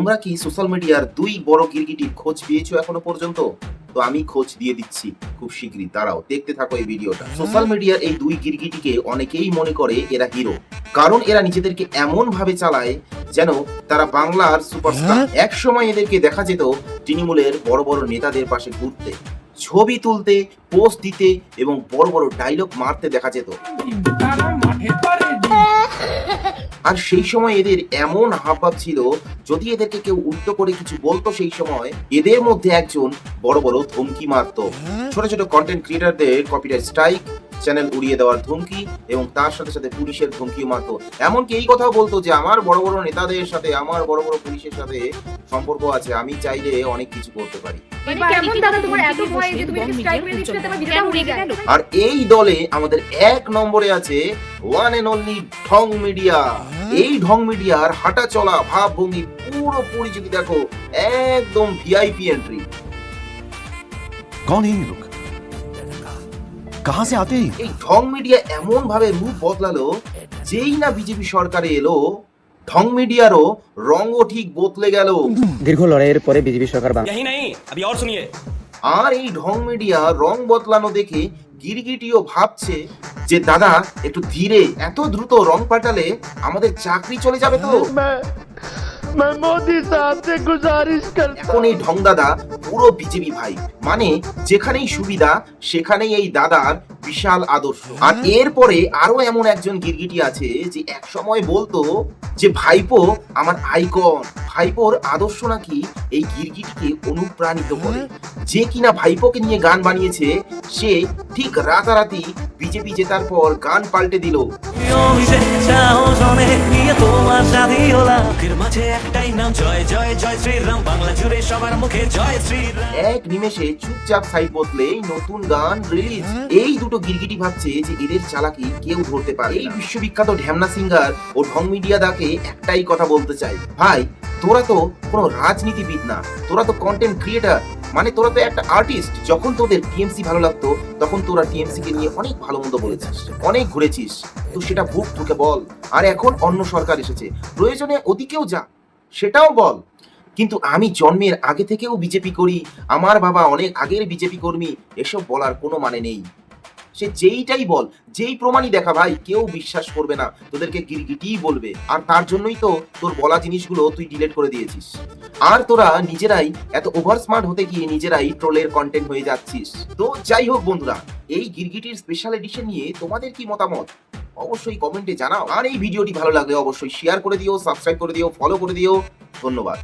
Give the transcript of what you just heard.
তোমরা কি সোশ্যাল মিডিয়ার দুই বড় গিরগিটির খোঁজ পেয়েছো এখনো পর্যন্ত? তো আমি খোঁজ দিয়ে দিচ্ছি খুব শীঘ্রই, দাঁড়াও দেখতে থাকো এই ভিডিওটা। সোশ্যাল মিডিয়ার এই দুই গিরগিটিকে অনেকেই মনে করে এরা হিরো, কারণ এরা নিজেদেরকে এমন ভাবে চালায় যেন তারা বাংলার সুপারস্টার। এক সময় এদেরকে দেখা যেত তৃণমূলের বড় বড় নেতাদের পাশে ঘুরতে, ছবি তুলতে, পোস্ট দিতে এবং বড় বড় ডায়লগ মারতে দেখা যেত। আর সেই সময় এদের এমন হাবভাব ছিল, যদি এদেরকে কেউ উল্টো করে কিছু বলতো সেই সময় এদের মধ্যে একজন বড় বড় ধমকি মারতো। ছোট ছোট কন্টেন্ট ক্রিয়েটরদের কপিরাইট স্ট্রাইক, চ্যানেল উড়িয়ে দেওয়ার ধমকি এবং তার সাথে সাথে পুলিশের ধমকিও মারতো। এমনকি এই কথাও বলতো যে আমার বড় বড় নেতাদের সাথে, আমার বড় বড় পুলিশের সাথে সম্পর্ক আছে, আমি চাইলে অনেক কিছু করতে পারি। আর এই দলে আমাদের এক নম্বরে আছে ওয়ান এন্ড অনলি ঢং মিডিয়া। এই ঢং মিডিয়ার হাঁটা চলা, ভাবভঙ্গি পুরোপুরি যদি দেখো একদম ভিআইপি এন্ট্রি। कौन है ये लोग? कहां से आते हैं? এই ঢং মিডিয়া এমন ভাবে রূপ বদলালো, যেই না বিজেপি সরকারে এলো ঢং মিডিয়ারও রঙও ঠিক বদলে গেল। দীর্ঘ লড়াইয়ের পরে বিজেপি সরকার यही नहीं, अभी और सुनिए। আর এই ঢং মিডিয়া রং বদলানো দেখে গিরগিটিও ভাবছে যে দাদা একটু ধীরে, এত দ্রুত রং পাল্টালে আমাদের চাকরি চলে যাবে তো। मैं मोदी साहब से गुजारिश करता এখন এই ঢং দাদা পুরো বিজেপি ভাই, মানে যেখানেই সুবিধা সেখানেই এই দাদার বিশাল আদর্শ। আর এরপরে আরো এমন একজন গিরগিটি আছে যে এক সময় বলতো যে ভাইপো আমার আইকন, ভাইপোর আদর্শ নাকি এই গিরগিটিকে অনুপ্রাণিত করে। যে কিনা ভাইপোকে নিয়ে গান বানিয়েছে সে ঠিক রাতারাতি বিজেপি জেতার পর গান পাল্টে দিল। এক নিমেষে চুপচাপ সাইড বদলে নতুন গান রিলিজ। এই দুটো গিরগিটি ভাবছে যে এদের চালাকি কেউ ধরতে পারে। এই বিশ্ববিখ্যাত ঢ্যামনা সিঙ্গার ও ঢং মিডিয়া দাকে একটাই কথা বলতে চাই, ভাই তোরা তো কোনো রাজনীতিবিদ না, তোরা তো কন্টেন্ট ক্রিয়েটার, মানে তোরা তো একটা আর্টিস্ট। যখন তোদের টিএমসি ভালো লাগতো তখন তোরা টিএমসি কে নিয়ে অনেক ভালো মন্দ বলেছিস, অনেক ঘুরেছিস, তো সেটা বুক ঠুকে বল। আর এখন অন্য সরকার এসেছে, প্রয়োজনে ওদিকেও যা, সেটাও বল। কিন্তু আমি জন্মের আগে থেকেও বিজেপি করি, আমার বাবা অনেক আগের বিজেপি কর্মী, এসব বলার কোনো মানে নেই। সে যেইটাই বল, যেই প্রমাণই দেখা ভাই, কেউ বিশ্বাস করবে না, তোদেরকে গিরগিটিই বলবে। আর তার জন্যই তো তোর বলা জিনিসগুলো তুই ডিলিট করে দিয়েছিস। আর তোরা নিজেরাই এত ওভার স্মার্ট হতে গিয়ে নিজেরাই ট্রোলের কন্টেন্ট হয়ে যাচ্ছিস। তো যাই হোক বন্ধুরা, এই গিরগিটির স্পেশাল এডিশন নিয়ে তোমাদের কি মতামত অবশ্যই কমেন্টে জানাও। আর এই ভিডিওটি ভালো লাগলে অবশ্যই শেয়ার করে দিও, সাবস্ক্রাইব করে দিও, ফলো করে দিও। ধন্যবাদ।